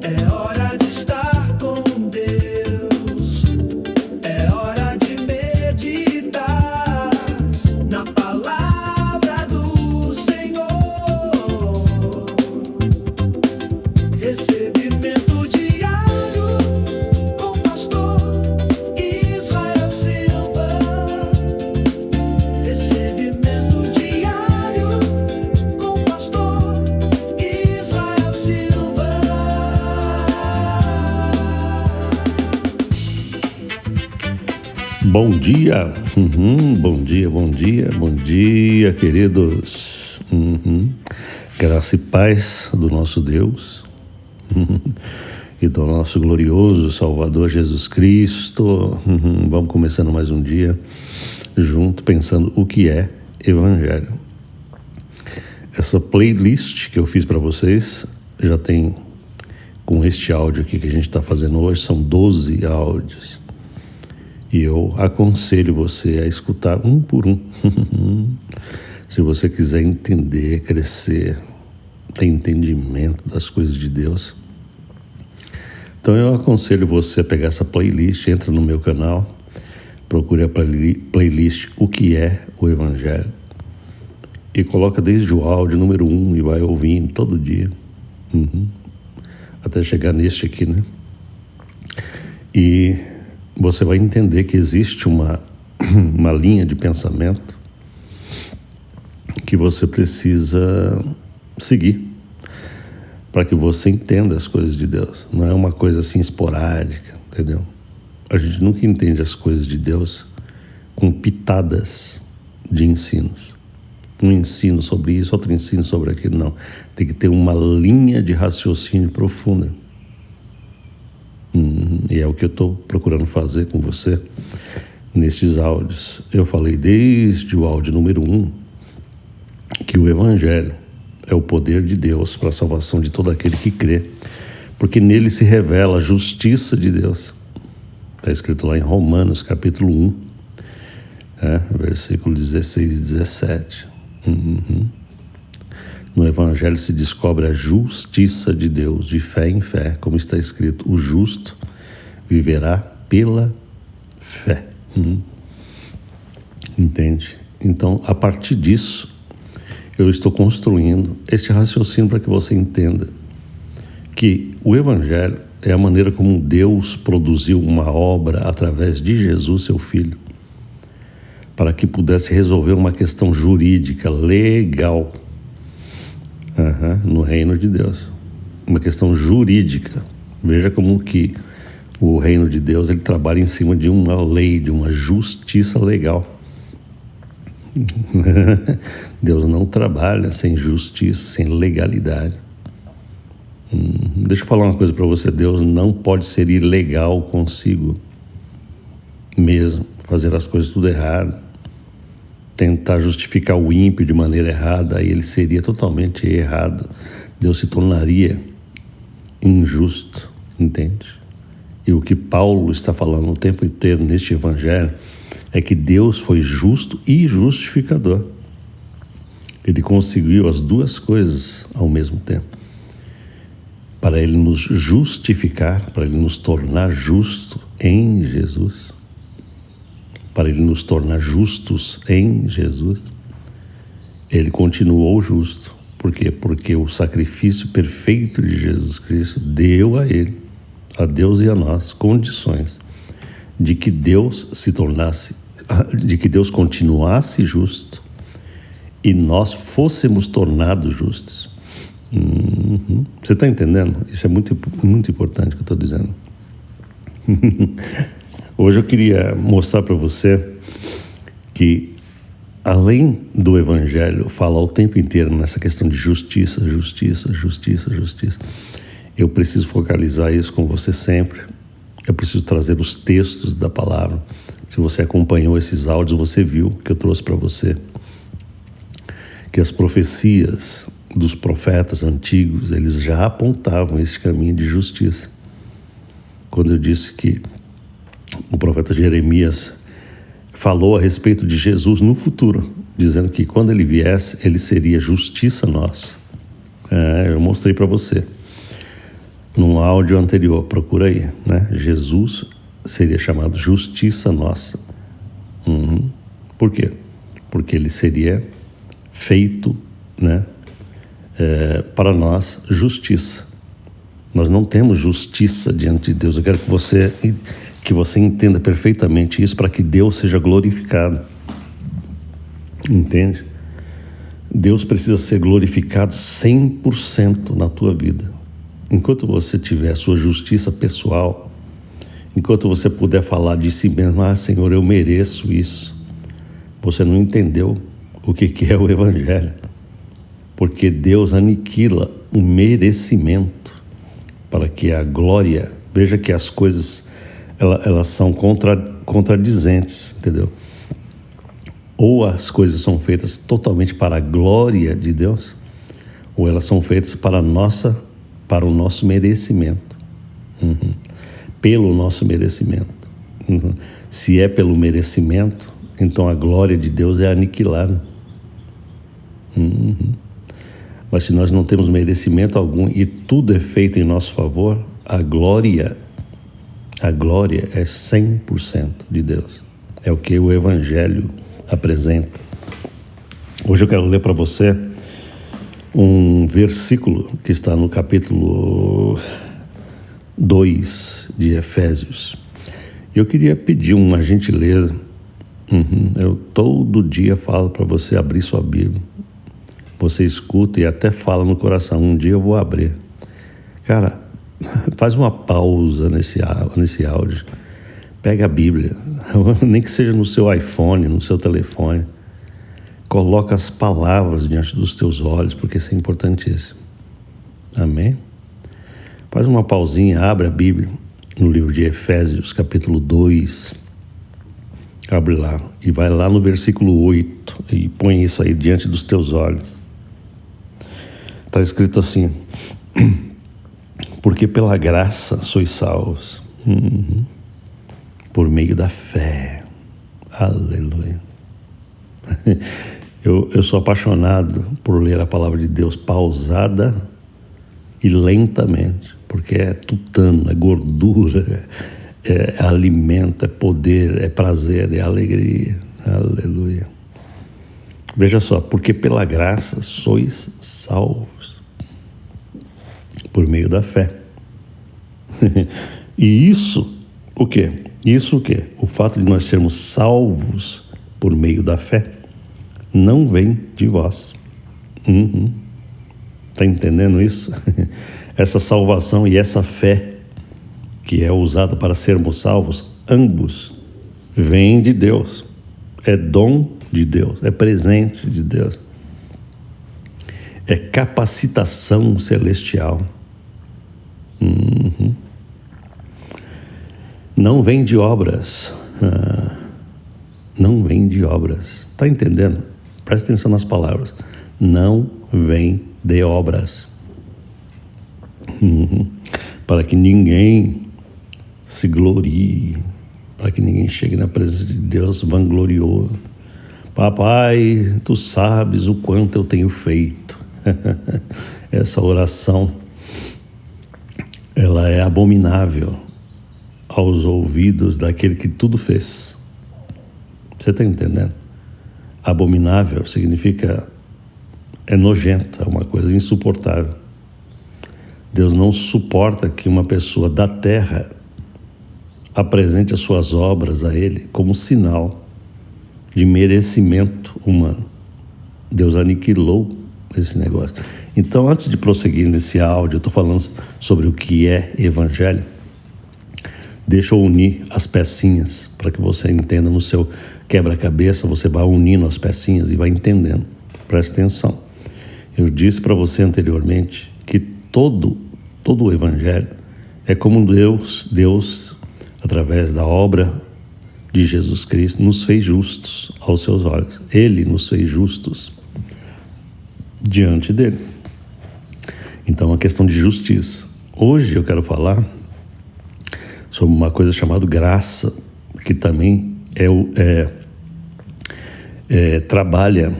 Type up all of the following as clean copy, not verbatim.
É hora de estar com Deus. É hora de meditar na palavra do Senhor. Recebimento diário com o pastor Israel Silva. Recebimento diário com o pastor Israel Silva. Bom dia, bom dia, queridos. Graça e paz do nosso Deus e do nosso glorioso Salvador Jesus Cristo. Vamos começando mais um dia junto, pensando o que é Evangelho. Essa playlist que eu fiz para vocês já tem, com este áudio aqui que a gente está fazendo hoje, são 12 áudios. E eu aconselho você a escutar um por um. Se você quiser entender, crescer, ter entendimento das coisas de Deus. Então eu aconselho você a pegar essa playlist, entra no meu canal, procure a playlist O que é o Evangelho e coloca desde o áudio número 1 e vai ouvindo todo dia. Até chegar neste aqui, né? E você vai entender que existe uma linha de pensamento que você precisa seguir para que você entenda as coisas de Deus. Não é uma coisa assim esporádica, entendeu? A gente nunca entende as coisas de Deus com pitadas de ensinos. Um ensino sobre isso, outro ensino sobre aquilo, não. Tem que ter uma linha de raciocínio profunda. E é o que eu estou procurando fazer com você nesses áudios. Eu falei desde o áudio número 1 que o Evangelho é o poder de Deus para a salvação de todo aquele que crê, porque nele se revela a justiça de Deus. Está escrito lá em Romanos capítulo 1, versículo 16 e 17. No Evangelho se descobre a justiça de Deus, de fé em fé, como está escrito: o justo viverá pela fé. Entende? Então, a partir disso, eu estou construindo este raciocínio para que você entenda que o Evangelho é a maneira como Deus produziu uma obra através de Jesus, seu Filho, para que pudesse resolver uma questão jurídica, legal, no reino de Deus. Uma questão jurídica. Veja como que o reino de Deus, ele trabalha em cima de uma lei, de uma justiça legal. Deus não trabalha sem justiça, sem legalidade. Deixa eu falar uma coisa para você: Deus não pode ser ilegal consigo mesmo, fazer as coisas tudo errado, tentar justificar o ímpio de maneira errada, aí ele seria totalmente errado. Deus se tornaria injusto, entende? E o que Paulo está falando o tempo inteiro neste Evangelho é que Deus foi justo e justificador. Ele conseguiu as duas coisas ao mesmo tempo. Para ele nos justificar, para ele nos tornar justos em Jesus, para ele nos tornar justos em Jesus, ele continuou justo. Por quê? Porque o sacrifício perfeito de Jesus Cristo deu a ele, a Deus e a nós, condições de que Deus se tornasse, de que Deus continuasse justo e nós fôssemos tornados justos. Você está entendendo? Isso é muito, muito importante o que eu estou dizendo. Hoje eu queria mostrar para você que, além do Evangelho falar o tempo inteiro nessa questão de justiça, eu preciso focalizar isso com você sempre. Eu preciso trazer os textos da palavra. Se você acompanhou esses áudios, você viu que eu trouxe para você que as profecias dos profetas antigos, eles já apontavam esse caminho de justiça. Quando eu disse que o profeta Jeremias falou a respeito de Jesus no futuro, dizendo que quando ele viesse, ele seria justiça nossa. Eu mostrei para você num áudio anterior, procura aí, né? Jesus seria chamado justiça nossa. Por quê? Porque ele seria feito, né, para nós justiça. Nós não temos justiça diante de Deus. Eu quero que você entenda perfeitamente isso para que Deus seja glorificado. Entende? Deus precisa ser glorificado 100% na tua vida. Enquanto você tiver a sua justiça pessoal, enquanto você puder falar de si mesmo, Senhor, eu mereço isso, você não entendeu o que é o Evangelho. Porque Deus aniquila o merecimento para que a glória... Veja que as coisas, elas são contradizentes, entendeu? Ou as coisas são feitas totalmente para a glória de Deus, ou elas são feitas para o nosso merecimento. Pelo nosso merecimento. Se é pelo merecimento, então a glória de Deus é aniquilada. Mas se nós não temos merecimento algum e tudo é feito em nosso favor, a glória é 100% de Deus. É o que o Evangelho apresenta. Hoje eu quero ler para você um versículo que está no capítulo 2 de Efésios. Eu queria pedir uma gentileza. Eu todo dia falo para você abrir sua Bíblia. Você escuta e até fala no coração, um dia eu vou abrir. Cara, faz uma pausa nesse áudio. Pega a Bíblia, nem que seja no seu iPhone, no seu telefone. Coloca as palavras diante dos teus olhos, porque isso é importantíssimo. Amém? Faz uma pausinha, abre a Bíblia no livro de Efésios, capítulo 2. Abre lá e vai lá no versículo 8 e põe isso aí diante dos teus olhos. Está escrito assim: porque pela graça sois salvos, por meio da fé. Aleluia. Eu sou apaixonado por ler a palavra de Deus pausada e lentamente, porque é tutano, é gordura, é alimento, é poder, é prazer, é alegria. Aleluia. Veja só, porque pela graça sois salvos, por meio da fé. E isso, o quê? Isso o quê? O fato de nós sermos salvos por meio da fé não vem de vós. Está entendendo isso? Essa salvação e essa fé que é usada para sermos salvos, ambos vêm de Deus. É dom de Deus, é presente de Deus. É capacitação celestial. Não vem de obras. Não vem de obras. Está entendendo? Presta atenção nas palavras. Não vem de obras. Para que ninguém se glorie, para que ninguém chegue na presença de Deus vanglorioso. Papai, tu sabes o quanto eu tenho feito. Essa oração, ela é abominável aos ouvidos daquele que tudo fez. Você está entendendo? Abominável significa é nojento, é uma coisa insuportável. Deus não suporta que uma pessoa da terra apresente as suas obras a Ele como sinal de merecimento humano. Deus aniquilou esse negócio. Então, antes de prosseguir nesse áudio, eu estou falando sobre o que é Evangelho. Deixa eu unir as pecinhas para que você entenda no seu quebra-cabeça. Você vai unindo as pecinhas e vai entendendo. Preste atenção. Eu disse para você anteriormente que todo o Evangelho é como Deus, através da obra de Jesus Cristo, nos fez justos aos seus olhos. Ele nos fez justos diante dele. Então, a questão de justiça. Hoje eu quero falar sobre uma coisa chamada graça, que também trabalha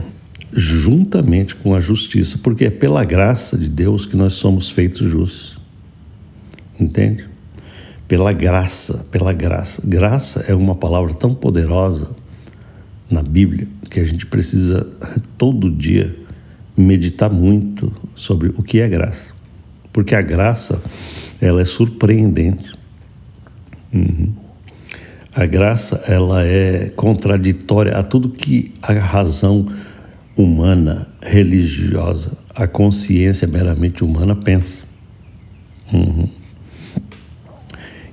juntamente com a justiça, porque é pela graça de Deus que nós somos feitos justos. Entende? Pela graça, pela graça. Graça é uma palavra tão poderosa na Bíblia que a gente precisa todo dia meditar muito sobre o que é graça. Porque a graça, ela é surpreendente. A graça, ela é contraditória a tudo que a razão humana, religiosa, a consciência meramente humana pensa.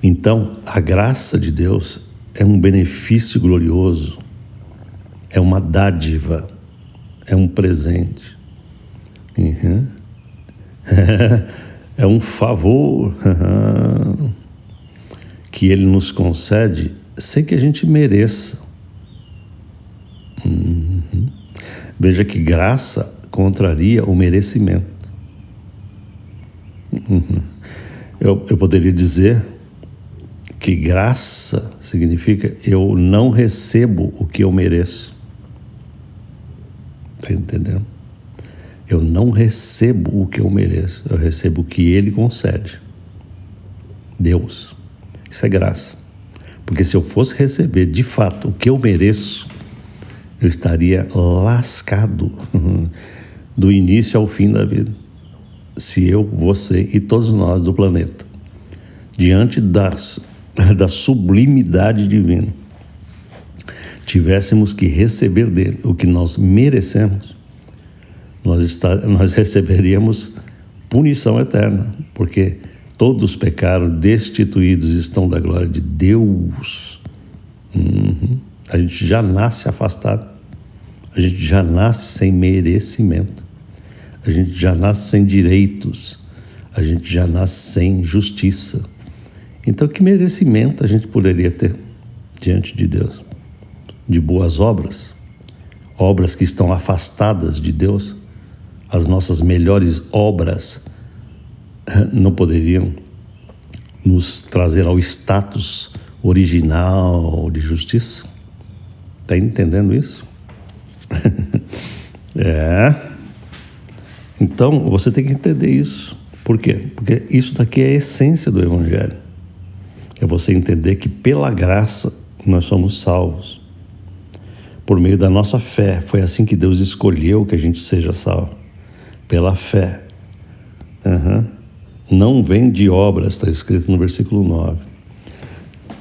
Então, a graça de Deus é um benefício glorioso, é uma dádiva, é um presente. É um favor que Ele nos concede sem que a gente mereça. Veja que graça contraria o merecimento. Eu poderia dizer que graça significa eu não recebo o que eu mereço. Está entendendo? Eu não recebo o que eu mereço, eu recebo o que Ele concede. Deus. Isso é graça. Porque se eu fosse receber de fato o que eu mereço, eu estaria lascado do início ao fim da vida. Se eu, você e todos nós do planeta, diante da sublimidade divina, tivéssemos que receber dele o que nós merecemos, nós receberíamos punição eterna, porque todos pecaram, destituídos estão da glória de Deus. A gente já nasce afastado, a gente já nasce sem merecimento, a gente já nasce sem direitos, a gente já nasce sem justiça. Então, que merecimento a gente poderia ter diante de Deus? De boas obras, obras que estão afastadas de Deus. As nossas melhores obras não poderiam nos trazer ao status original de justiça? Está entendendo isso? Então, você tem que entender isso. Por quê? Porque isso daqui é a essência do Evangelho. É você entender que pela graça nós somos salvos. Por meio da nossa fé. Foi assim que Deus escolheu que a gente seja salvo. Pela fé. Não vem de obras, está escrito no versículo 9.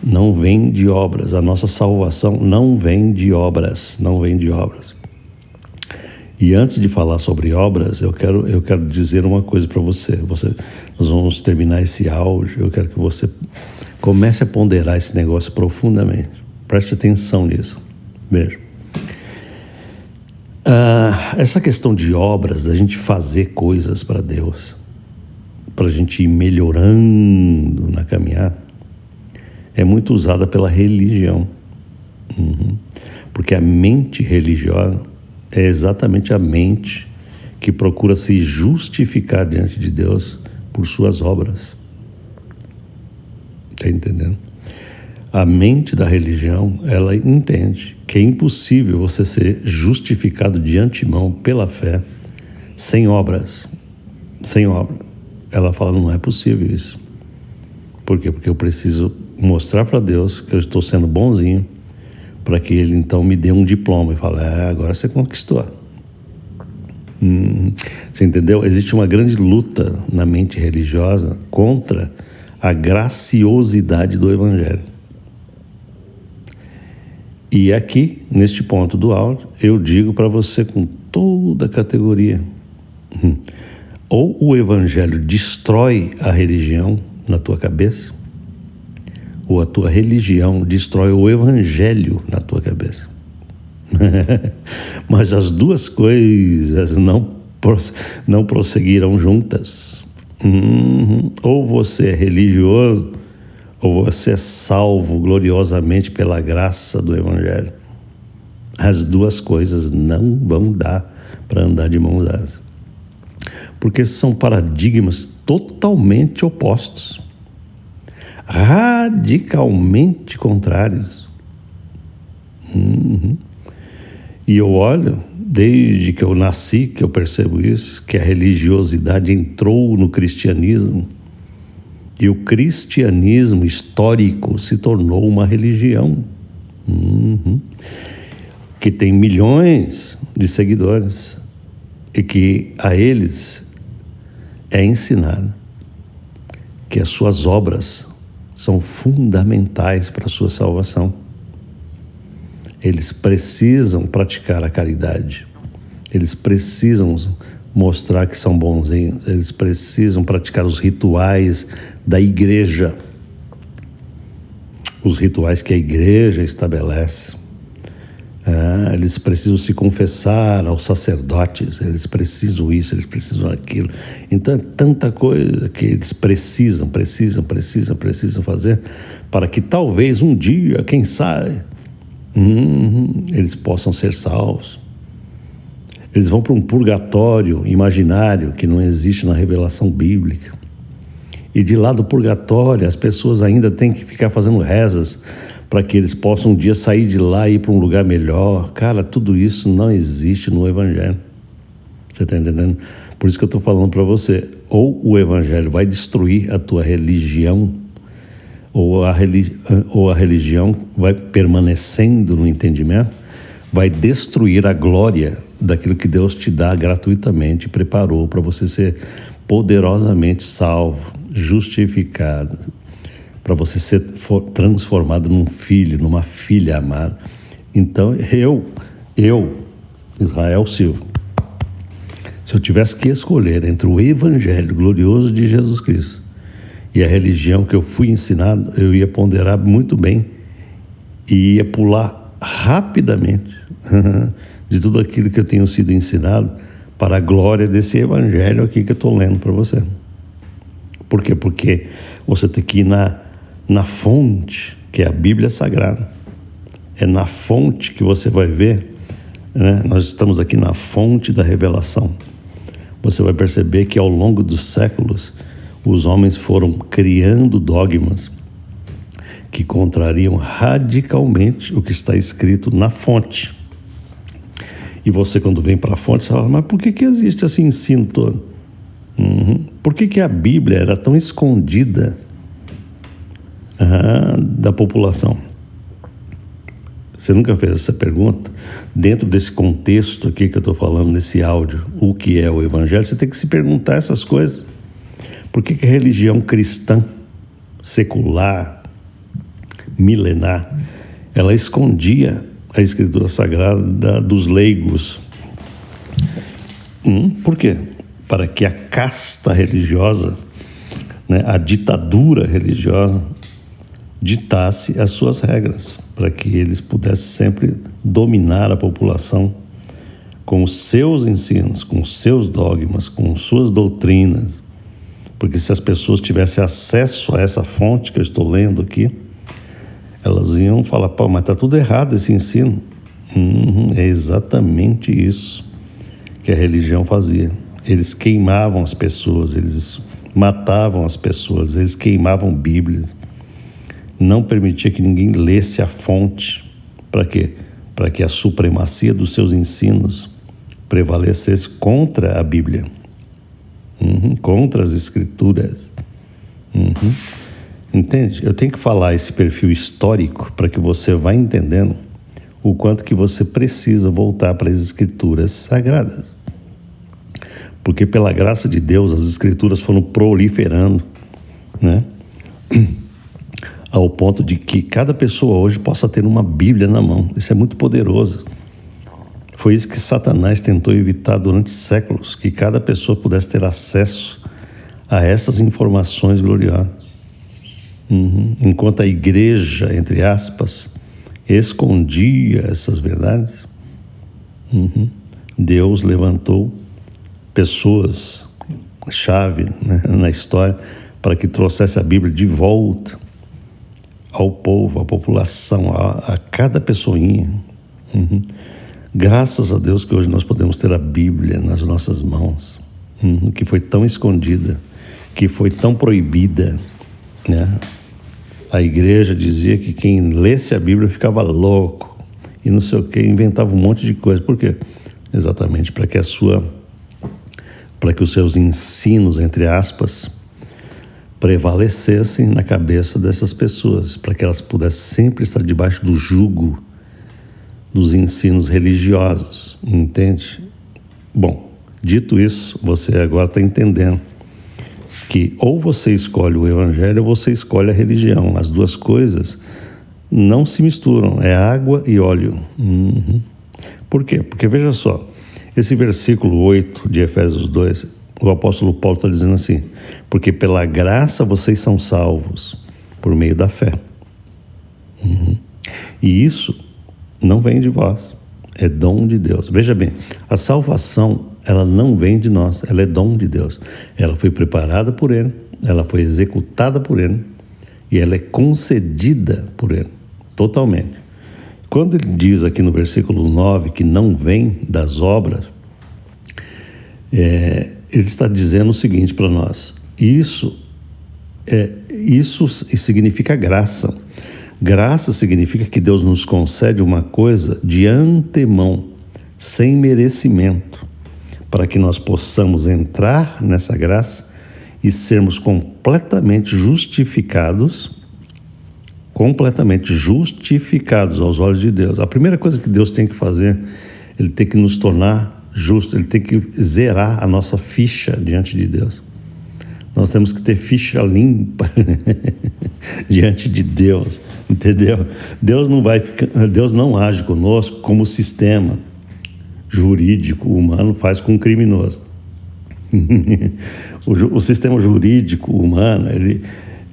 Não vem de obras. A nossa salvação não vem de obras. Não vem de obras. E antes de falar sobre obras, eu quero dizer uma coisa para você. Nós vamos terminar esse áudio. Eu quero que você comece a ponderar esse negócio profundamente. Preste atenção nisso. Veja. Essa questão de obras, da gente fazer coisas para Deus, para a gente ir melhorando na caminhada, é muito usada pela religião. Porque a mente religiosa é exatamente a mente que procura se justificar diante de Deus por suas obras. Está entendendo? A mente da religião, ela entende que é impossível você ser justificado de antemão pela fé sem obras. Sem obra. Ela fala, não é possível isso. Por quê? Porque eu preciso mostrar para Deus que eu estou sendo bonzinho, para que Ele então me dê um diploma e fale, agora você conquistou. Você entendeu? Existe uma grande luta na mente religiosa contra a graciosidade do Evangelho. E aqui, neste ponto do áudio, eu digo para você com toda a categoria, ou o Evangelho destrói a religião na tua cabeça, ou a tua religião destrói o Evangelho na tua cabeça. Mas as duas coisas não prosseguirão juntas. Ou você é religioso, ou você é salvo gloriosamente pela graça do Evangelho. As duas coisas não vão dar para andar de mãos dadas. Porque são paradigmas totalmente opostos. Radicalmente contrários. E eu olho desde que eu nasci, que eu percebo isso, que a religiosidade entrou no cristianismo e o cristianismo histórico se tornou uma religião que tem milhões de seguidores e que a eles é ensinado que as suas obras são fundamentais para a sua salvação. Eles precisam praticar a caridade. Eles precisam mostrar que são bonzinhos. Eles precisam praticar os rituais da igreja. Os rituais que a igreja estabelece. Eles precisam se confessar aos sacerdotes. Eles precisam isso, eles precisam aquilo. Então é tanta coisa que eles precisam fazer para que talvez um dia, quem sabe, eles possam ser salvos. Eles vão para um purgatório imaginário que não existe na revelação bíblica. E de lá do purgatório as pessoas ainda têm que ficar fazendo rezas para que eles possam um dia sair de lá e ir para um lugar melhor. Cara, tudo isso não existe no Evangelho. Você está entendendo? Por isso que eu estou falando para você. Ou o Evangelho vai destruir a tua religião, ou a religião vai permanecendo no entendimento, vai destruir a glória daquilo que Deus te dá gratuitamente, preparou para você ser poderosamente salvo, justificado, para você ser transformado num filho, numa filha amada. Então eu, Israel Silva, se eu tivesse que escolher entre o Evangelho glorioso de Jesus Cristo e a religião que eu fui ensinado, eu ia ponderar muito bem e ia pular rapidamente de tudo aquilo que eu tenho sido ensinado para a glória desse Evangelho aqui que eu estou lendo para você. Por quê? Porque você tem que ir na fonte, que é a Bíblia Sagrada. É na fonte que você vai ver, né? Nós estamos aqui na fonte da revelação. Você vai perceber que ao longo dos séculos os homens foram criando dogmas que contrariam radicalmente o que está escrito na fonte. E você, quando vem para a fonte, você fala, mas por que existe esse ensino todo? Por que a Bíblia era tão escondida da população? Você nunca fez essa pergunta? Dentro desse contexto aqui que eu estou falando, nesse áudio, o que é o Evangelho, você tem que se perguntar essas coisas. Por que a religião cristã, secular, milenar, ela escondia a Escritura Sagrada dos leigos? Por quê? Para que a casta religiosa, né, a ditadura religiosa, ditasse as suas regras, para que eles pudessem sempre dominar a população com os seus ensinos, com os seus dogmas, com suas doutrinas. Porque se as pessoas tivessem acesso a essa fonte que eu estou lendo aqui, elas iam falar, pô, mas está tudo errado esse ensino. É exatamente isso que a religião fazia. Eles queimavam as pessoas, eles matavam as pessoas, eles queimavam Bíblias. Não permitia que ninguém lesse a fonte. Para quê? Para que a supremacia dos seus ensinos prevalecesse contra a Bíblia. Contra as Escrituras. Entende? Eu tenho que falar esse perfil histórico para que você vá entendendo o quanto que você precisa voltar para as Escrituras Sagradas. Porque pela graça de Deus as Escrituras foram proliferando, né? Ao ponto de que cada pessoa hoje possa ter uma Bíblia na mão. Isso é muito poderoso. Foi isso que Satanás tentou evitar durante séculos, que cada pessoa pudesse ter acesso a essas informações gloriosas. Enquanto a igreja, entre aspas, escondia essas verdades, Deus levantou pessoas-chave, né, na história, para que trouxesse a Bíblia de volta ao povo, à população, a cada pessoinha. Graças a Deus que hoje nós podemos ter a Bíblia nas nossas mãos, que foi tão escondida, que foi tão proibida, né? A igreja dizia que quem lesse a Bíblia ficava louco e não sei o que, inventava um monte de coisa. Por quê? exatamente para que os seus ensinos, entre aspas, prevalecessem na cabeça dessas pessoas, para que elas pudessem sempre estar debaixo do jugo dos ensinos religiosos, entende? Bom, dito isso, você agora está entendendo que ou você escolhe o evangelho ou você escolhe a religião. As duas coisas não se misturam, é água e óleo. Por quê? Porque veja só, esse versículo 8 de Efésios 2, o apóstolo Paulo está dizendo assim: porque pela graça vocês são salvos por meio da fé. E isso não vem de vós, é dom de Deus. Veja bem, a salvação, ela não vem de nós, ela é dom de Deus. Ela foi preparada por Ele, ela foi executada por Ele e ela é concedida por Ele, totalmente. Quando ele diz aqui no versículo 9 que não vem das obras, ele está dizendo o seguinte para nós: isso significa graça. Graça significa que Deus nos concede uma coisa de antemão, sem merecimento, para que nós possamos entrar nessa graça e sermos completamente justificados aos olhos de Deus. A primeira coisa que Deus tem que fazer, Ele tem que nos tornar justos, Ele tem que zerar a nossa ficha diante de Deus. Nós temos que ter ficha limpa diante de Deus, entendeu? Deus não age conosco como o sistema jurídico humano faz com o criminoso. O sistema jurídico humano,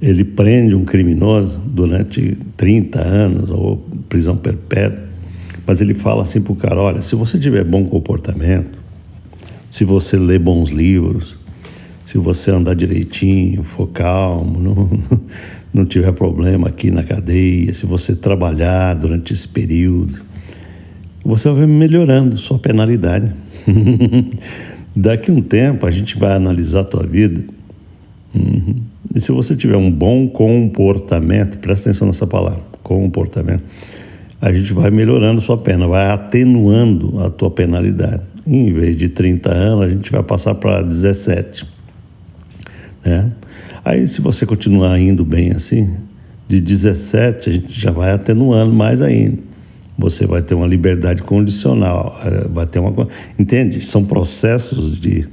ele prende um criminoso durante 30 anos ou prisão perpétua, mas ele fala assim para o cara: olha, se você tiver bom comportamento, se você ler bons livros, se você andar direitinho, for calmo, não tiver problema aqui na cadeia, se você trabalhar durante esse período, você vai melhorando sua penalidade. Daqui a um tempo a gente vai analisar a tua vida. E se você tiver um bom comportamento, presta atenção nessa palavra, comportamento, a gente vai melhorando sua pena, vai atenuando a tua penalidade. Em vez de 30 anos, a gente vai passar para 17. Né? Aí, se você continuar indo bem assim, de 17 a gente já vai atenuando mais ainda. Você vai ter uma liberdade condicional, vai ter uma... Entende? São processos de...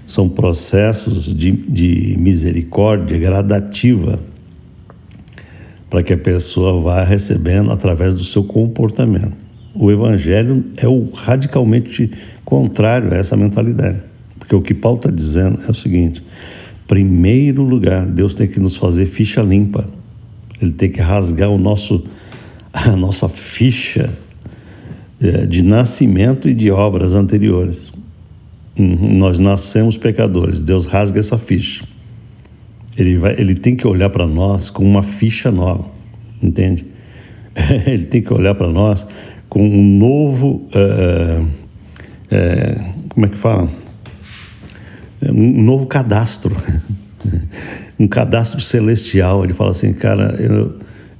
São processos de misericórdia gradativa para que a pessoa vá recebendo através do seu comportamento. O Evangelho é o radicalmente contrário a essa mentalidade. Porque o que Paulo está dizendo é o seguinte: primeiro lugar, Deus tem que nos fazer ficha limpa. Ele tem que rasgar a nossa ficha de nascimento e de obras anteriores. Nós nascemos pecadores, Deus rasga essa ficha. Ele tem que olhar para nós com uma ficha nova, entende? Ele tem que olhar para nós com um novo, como é que fala? Um novo cadastro, um cadastro celestial. Ele fala assim: cara,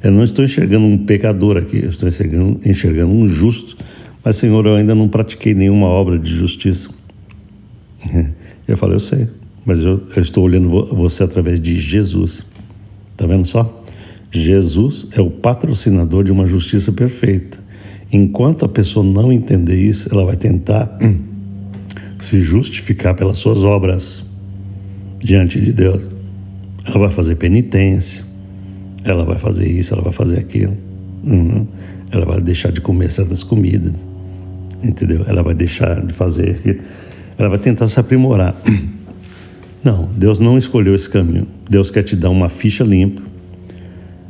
eu não estou enxergando um pecador aqui, eu estou enxergando um justo, mas, Senhor, eu ainda não pratiquei nenhuma obra de justiça. Eu falei: eu sei, mas eu estou olhando você através de Jesus. Está vendo só? Jesus é o patrocinador de uma justiça perfeita. Enquanto a pessoa não entender isso, ela vai tentar se justificar pelas suas obras diante de Deus. Ela vai fazer penitência, ela vai fazer isso, ela vai fazer aquilo. Ela vai deixar de comer certas comidas, entendeu? Ela vai deixar de fazer aquilo. Ela vai tentar se aprimorar. Não, Deus não escolheu esse caminho. Deus quer te dar uma ficha limpa,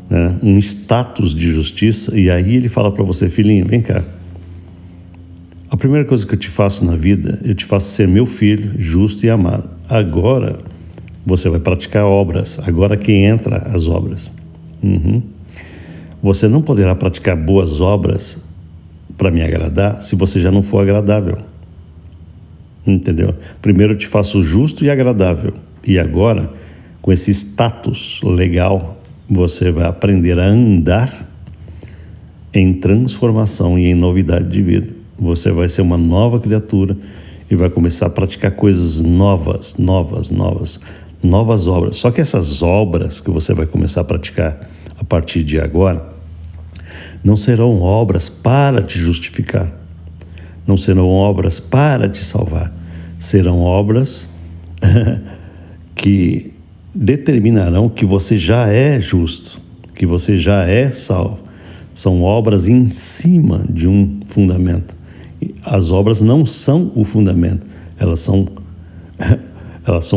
né? Um status de justiça, e aí Ele fala para você: filhinho, vem cá. A primeira coisa que eu te faço na vida, eu te faço ser meu filho, justo e amado. Agora você vai praticar obras. Agora que entra as obras. Você não poderá praticar boas obras para me agradar se você já não for agradável. Entendeu? Primeiro eu te faço justo e agradável. E agora, com esse status legal, você vai aprender a andar em transformação e em novidade de vida. Você vai ser uma nova criatura e vai começar a praticar coisas novas obras. Só que essas obras que você vai começar a praticar a partir de agora não serão obras para te justificar, não serão obras para te salvar, serão obras que determinarão que você já é justo, que você já é salvo. São obras em cima de um fundamento. As obras não são o fundamento, elas são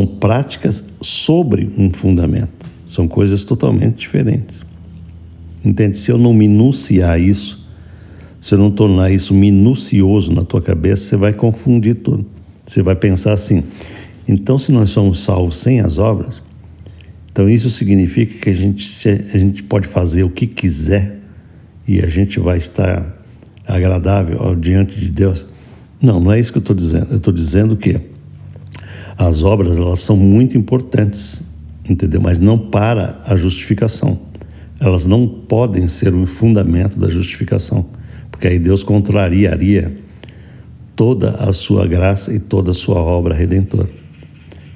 práticas sobre um fundamento. São coisas totalmente diferentes. Entende? Se eu não minuciar isso, se eu não tornar isso minucioso na tua cabeça, você vai confundir tudo. Você vai pensar assim: então, se nós somos salvos sem as obras, então isso significa que a gente pode fazer o que quiser e a gente vai estar agradável diante de Deus? Não, não é isso que eu estou dizendo. Eu estou dizendo que as obras, elas são muito importantes, entendeu? Mas não para a justificação. Elas não podem ser o fundamento da justificação, porque aí Deus contrariaria toda a sua graça e toda a sua obra redentora.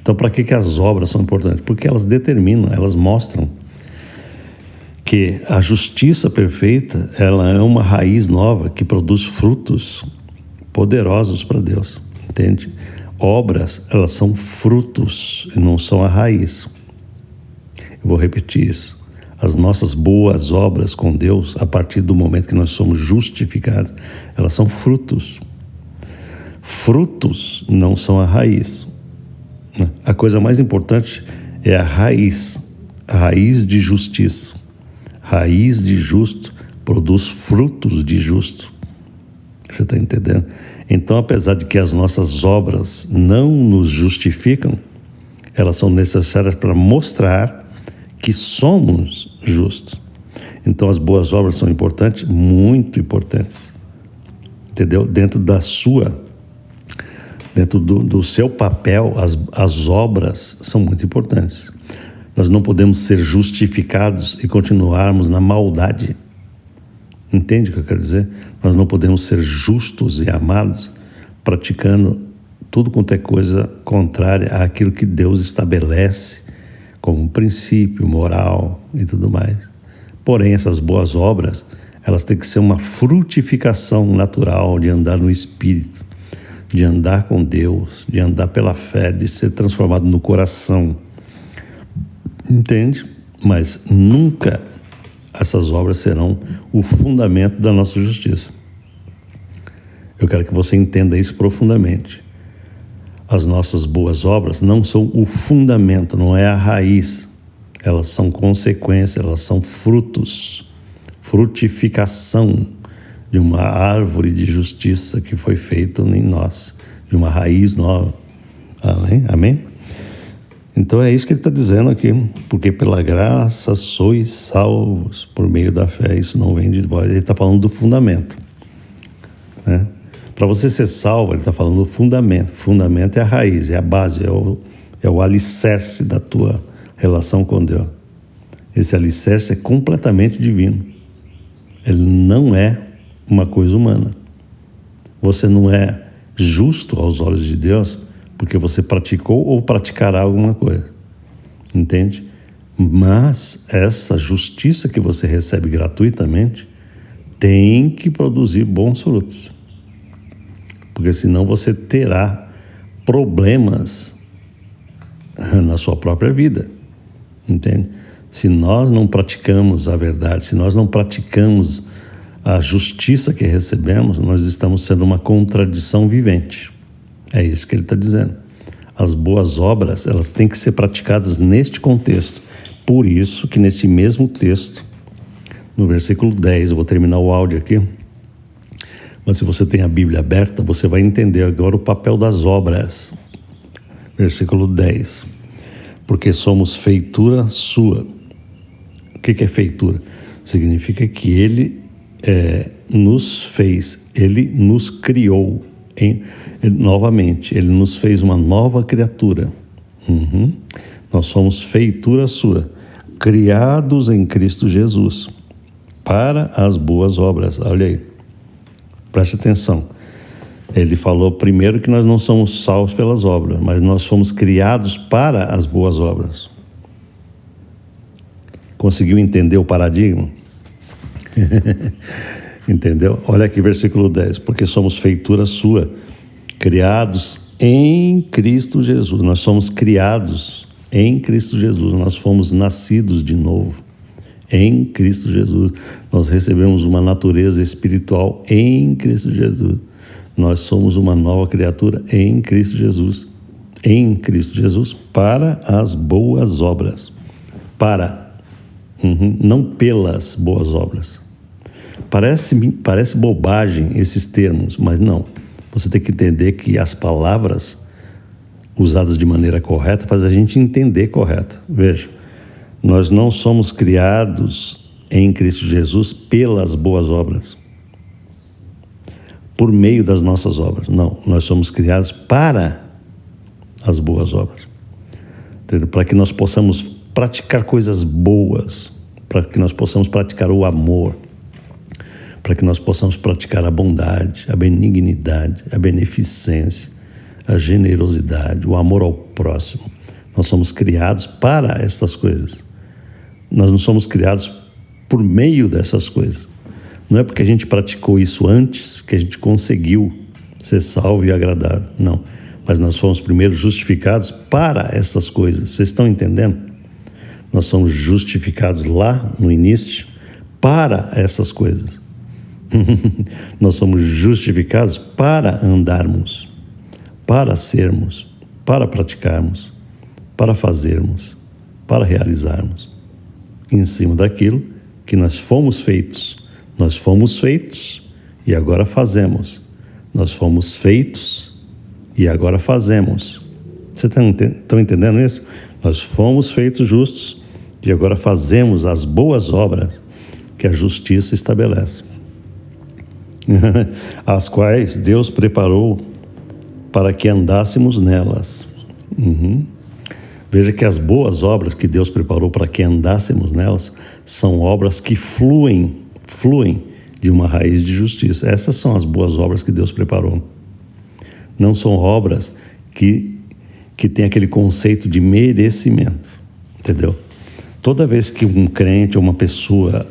Então, para que as obras são importantes? Porque elas determinam, elas mostram que a justiça perfeita, ela é uma raiz nova que produz frutos poderosos para Deus, entende? Obras, elas são frutos e não são a raiz. Eu vou repetir isso. As nossas boas obras com Deus, a partir do momento que nós somos justificados, elas são frutos. Frutos não são a raiz. A coisa mais importante é a raiz de justiça. Raiz de justo produz frutos de justo. Você está entendendo? Então, apesar de que as nossas obras não nos justificam, elas são necessárias para mostrar que somos justos. Então, as boas obras são importantes, muito importantes. Entendeu? Dentro do seu papel, as obras são muito importantes. Nós não podemos ser justificados e continuarmos na maldade. Entende o que eu quero dizer? Nós não podemos ser justos e amados praticando tudo quanto é coisa contrária àquilo que Deus estabelece como um princípio moral e tudo mais. Porém, essas boas obras, elas têm que ser uma frutificação natural de andar no Espírito, de andar com Deus, de andar pela fé, de ser transformado no coração. Entende? Mas nunca essas obras serão o fundamento da nossa justiça. Eu quero que você entenda isso profundamente. As nossas boas obras não são o fundamento, não é a raiz. Elas são consequências, elas são frutos, frutificação de uma árvore de justiça que foi feita em nós, de uma raiz nova. Amém? Então é isso que ele está dizendo aqui, porque pela graça sois salvos por meio da fé. Isso não vem de vós. Ele está falando do fundamento, né? Para você ser salvo, ele está falando do fundamento. Fundamento é a raiz, é a base, é o alicerce da tua relação com Deus. Esse alicerce é completamente divino. Ele não é uma coisa humana. Você não é justo aos olhos de Deus porque você praticou ou praticará alguma coisa. Entende? Mas essa justiça que você recebe gratuitamente tem que produzir bons frutos. Porque senão você terá problemas na sua própria vida. Entende? Se nós não praticamos a verdade, se nós não praticamos a justiça que recebemos, nós estamos sendo uma contradição vivente. É isso que ele está dizendo. As boas obras, elas têm que ser praticadas neste contexto. Por isso que nesse mesmo texto, no versículo 10, eu vou terminar o áudio aqui, mas se você tem a Bíblia aberta, você vai entender agora o papel das obras. Versículo 10. Porque somos feitura sua. O que é feitura? Significa que ele nos fez, ele nos criou novamente, ele nos fez uma nova criatura. Nós somos feitura sua, criados em Cristo Jesus, para as boas obras. Olha aí, preste atenção. Ele falou primeiro que nós não somos salvos pelas obras, mas nós fomos criados para as boas obras. Conseguiu entender o paradigma? Entendeu? Olha aqui versículo 10. Porque somos feitura sua, criados em Cristo Jesus. Nós somos criados em Cristo Jesus. Nós fomos nascidos de novo em Cristo Jesus. Nós recebemos uma natureza espiritual em Cristo Jesus. Nós somos uma nova criatura em Cristo Jesus. Em Cristo Jesus, para as boas obras. Não pelas boas obras. Parece bobagem esses termos, mas não. Você tem que entender que as palavras usadas de maneira correta fazem a gente entender correto. Veja, nós não somos criados em Cristo Jesus pelas boas obras, por meio das nossas obras. Não, nós somos criados para as boas obras. Entendeu? Para que nós possamos praticar coisas boas, para que nós possamos praticar o amor, para que nós possamos praticar a bondade, a benignidade, a beneficência, a generosidade, o amor ao próximo. Nós somos criados para essas coisas. Nós não somos criados por meio dessas coisas. Não é porque a gente praticou isso antes que a gente conseguiu ser salvo e agradável. Não. Mas nós fomos primeiro justificados para essas coisas. Vocês estão entendendo? Nós somos justificados lá no início para essas coisas. Nós somos justificados para andarmos, para sermos, para praticarmos, para fazermos, para realizarmos em cima daquilo que nós fomos feitos. Nós fomos feitos e agora fazemos. Nós fomos feitos e agora fazemos. Vocês estão entendendo isso? Nós fomos feitos justos e agora fazemos as boas obras que a justiça estabelece, as quais Deus preparou para que andássemos nelas. Veja que as boas obras que Deus preparou para que andássemos nelas são obras que fluem de uma raiz de justiça. Essas são as boas obras que Deus preparou. Não são obras que têm aquele conceito de merecimento, entendeu? Toda vez que um crente ou uma pessoa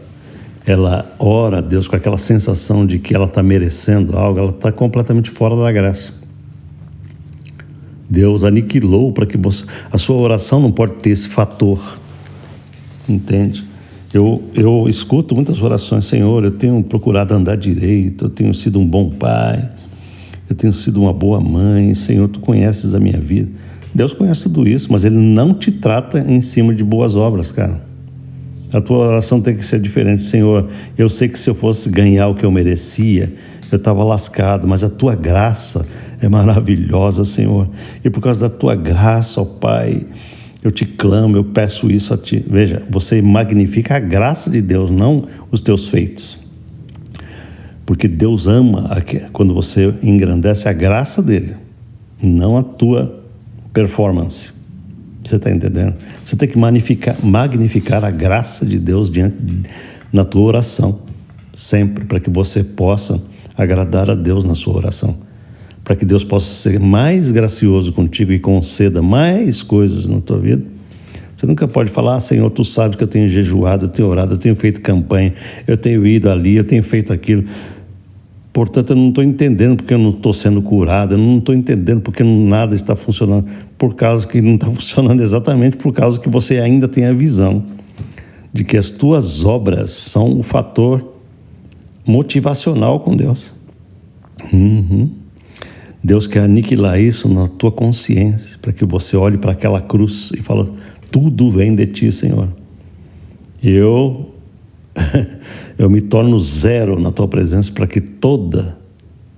ela ora a Deus com aquela sensação de que ela está merecendo algo, ela está completamente fora da graça. Deus aniquilou para que a sua oração não pode ter esse fator, entende? Eu escuto muitas orações: Senhor, eu tenho procurado andar direito, eu tenho sido um bom pai, eu tenho sido uma boa mãe, Senhor, Tu conheces a minha vida. Deus conhece tudo isso, mas Ele não te trata em cima de boas obras, cara. A tua oração tem que ser diferente. Senhor, eu sei que se eu fosse ganhar o que eu merecia, eu estava lascado, mas a Tua graça é maravilhosa, Senhor. E por causa da Tua graça, ó Pai, eu te clamo, eu peço isso a Ti. Veja, você magnifica a graça de Deus, não os teus feitos. Porque Deus ama quando você engrandece a graça dEle, não a tua performance. Você está entendendo? Você tem que magnificar a graça de Deus na tua oração, sempre, para que você possa agradar a Deus na sua oração, para que Deus possa ser mais gracioso contigo e conceda mais coisas na tua vida. Você nunca pode falar: Senhor, Tu sabes que eu tenho jejuado, eu tenho orado, eu tenho feito campanha, eu tenho ido ali, eu tenho feito aquilo. Portanto, eu não estou entendendo porque eu não estou sendo curado, eu não estou entendendo porque nada está funcionando, por causa que não está funcionando exatamente por causa que você ainda tem a visão de que as tuas obras são o fator motivacional com Deus. Deus quer aniquilar isso na tua consciência, para que você olhe para aquela cruz e fale: tudo vem de Ti, Senhor. Eu me torno zero na Tua presença, para que toda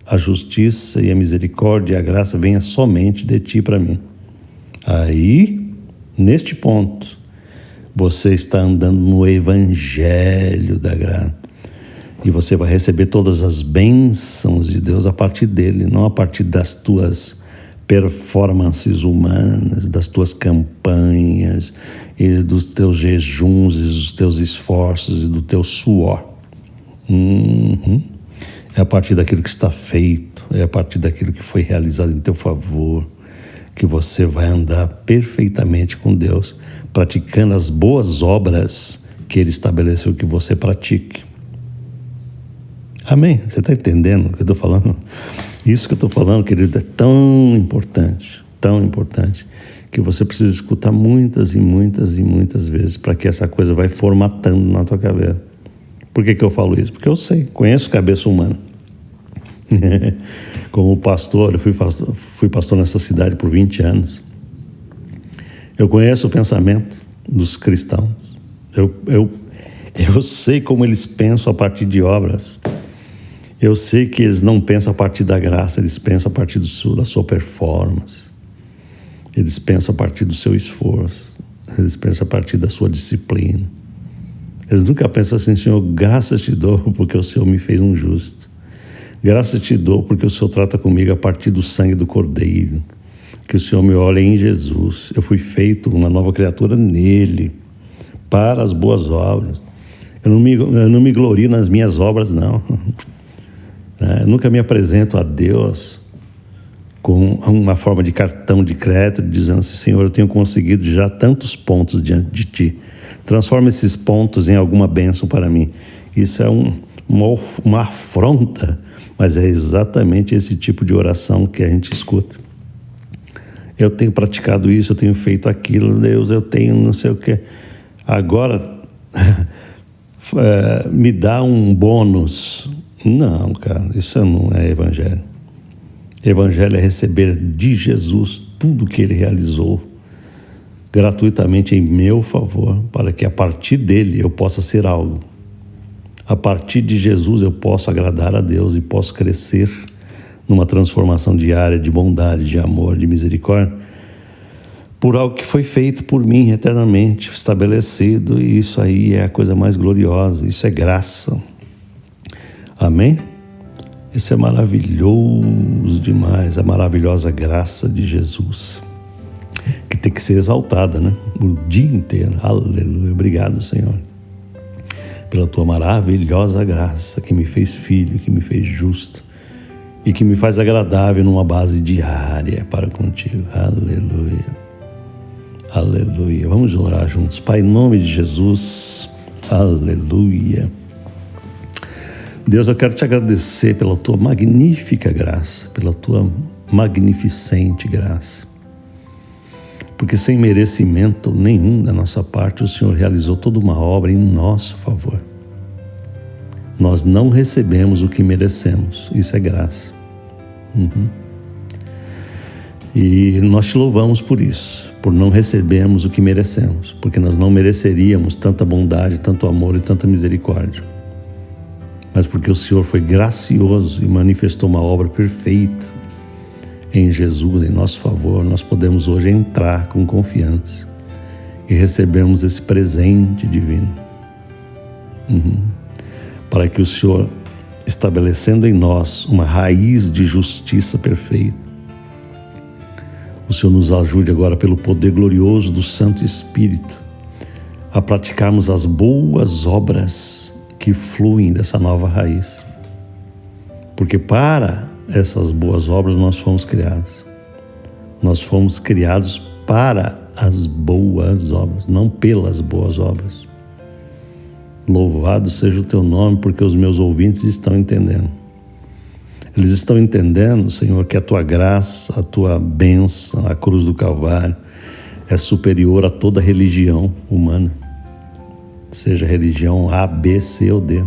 a justiça e a misericórdia e a graça venha somente de Ti para mim. Aí, neste ponto, você está andando no evangelho da graça. E você vai receber todas as bênçãos de Deus a partir dele, não a partir das tuas performances humanas, das tuas campanhas, e dos teus jejuns, e dos teus esforços, e do teu suor. É a partir daquilo que está feito, é a partir daquilo que foi realizado em teu favor, que você vai andar perfeitamente com Deus, praticando as boas obras que Ele estabeleceu que você pratique. Amém? Você está entendendo o que eu estou falando? Isso que eu estou falando, querido, é tão importante, que você precisa escutar muitas e muitas e muitas vezes para que essa coisa vai formatando na tua cabeça. Por que eu falo isso? Porque eu sei, conheço cabeça humana. Como pastor, eu fui pastor nessa cidade por 20 anos. Eu conheço o pensamento dos cristãos. Eu sei como eles pensam a partir de obras. Eu sei que eles não pensam a partir da graça, eles pensam a partir da sua performance. Eles pensam a partir do seu esforço. Eles pensam a partir da sua disciplina. Eles nunca pensam assim: Senhor, graças te dou porque o Senhor me fez um justo. Graças te dou porque o Senhor trata comigo a partir do sangue do Cordeiro. Que o Senhor me olha em Jesus. Eu fui feito uma nova criatura nele, para as boas obras. Eu não me glorio nas minhas obras, não. Eu nunca me apresento a Deus com uma forma de cartão de crédito, dizendo assim: Senhor, eu tenho conseguido já tantos pontos diante de Ti. Transforma esses pontos em alguma bênção para mim. Isso é uma afronta, mas é exatamente esse tipo de oração que a gente escuta. Eu tenho praticado isso, eu tenho feito aquilo, Deus, eu tenho não sei o quê. Agora, me dá um bônus. Não, cara, isso não é evangelho. Evangelho é receber de Jesus tudo que Ele realizou gratuitamente em meu favor, para que a partir dele eu possa ser algo. A partir de Jesus eu posso agradar a Deus e posso crescer numa transformação diária de bondade, de amor, de misericórdia, por algo que foi feito por mim eternamente, estabelecido, e isso aí é a coisa mais gloriosa, isso é graça. Amém? Isso é maravilhoso demais, a maravilhosa graça de Jesus, que tem que ser exaltada, né? O dia inteiro. Aleluia. Obrigado, Senhor, pela tua maravilhosa graça, que me fez filho, que me fez justo e que me faz agradável numa base diária para contigo. Aleluia. Aleluia. Vamos orar juntos. Pai, em nome de Jesus. Aleluia. Deus, eu quero te agradecer pela tua magnífica graça, pela tua magnificente graça, porque sem merecimento nenhum da nossa parte, o Senhor realizou toda uma obra em nosso favor. Nós não recebemos o que merecemos, isso é graça. E nós te louvamos por isso, por não recebermos o que merecemos, porque nós não mereceríamos tanta bondade, tanto amor e tanta misericórdia. Mas porque o Senhor foi gracioso e manifestou uma obra perfeita em Jesus, em nosso favor, nós podemos hoje entrar com confiança e recebermos esse presente divino. Para que o Senhor, estabelecendo em nós uma raiz de justiça perfeita, o Senhor nos ajude agora pelo poder glorioso do Santo Espírito a praticarmos as boas obras que fluem dessa nova raiz. Porque para essas boas obras nós fomos criados. Nós fomos criados para as boas obras, não pelas boas obras. Louvado seja o teu nome, porque os meus ouvintes estão entendendo. Eles estão entendendo, Senhor, que a tua graça, a tua bênção, a cruz do Calvário, é superior a toda religião humana. Seja religião A, B, C ou D.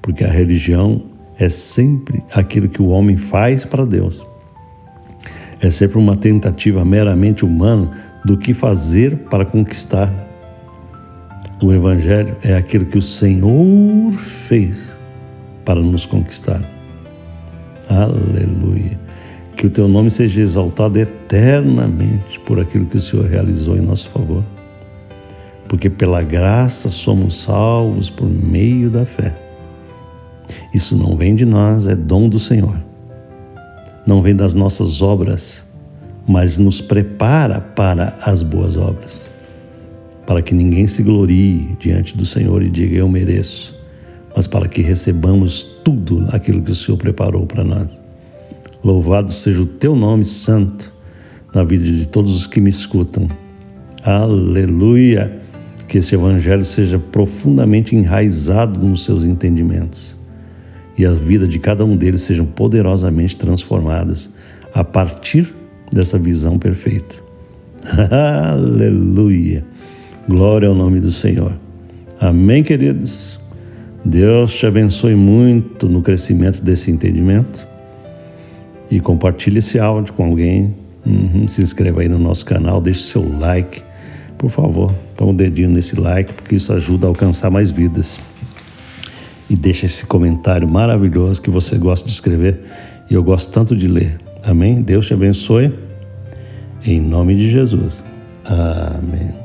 Porque a religião é sempre aquilo que o homem faz para Deus. É sempre uma tentativa meramente humana do que fazer para conquistar. O Evangelho é aquilo que o Senhor fez para nos conquistar. Aleluia. Que o teu nome seja exaltado eternamente por aquilo que o Senhor realizou em nosso favor. Porque pela graça somos salvos por meio da fé. Isso não vem de nós, é dom do Senhor. Não vem das nossas obras, mas nos prepara para as boas obras. Para que ninguém se glorie diante do Senhor e diga: eu mereço. mas para que recebamos tudo aquilo que o Senhor preparou para nós. Louvado seja o teu nome santo na vida de todos os que me escutam. Aleluia! Que esse evangelho seja profundamente enraizado nos seus entendimentos e a vida de cada um deles sejam poderosamente transformadas a partir dessa visão perfeita. Aleluia! Glória ao nome do Senhor. Amém, queridos? Deus te abençoe muito no crescimento desse entendimento e compartilhe esse áudio com alguém. Se inscreva aí no nosso canal, deixe seu like, por favor, põe um dedinho nesse like, porque isso ajuda a alcançar mais vidas. E deixa esse comentário maravilhoso que você gosta de escrever e eu gosto tanto de ler. Amém? Deus te abençoe, em nome de Jesus. Amém.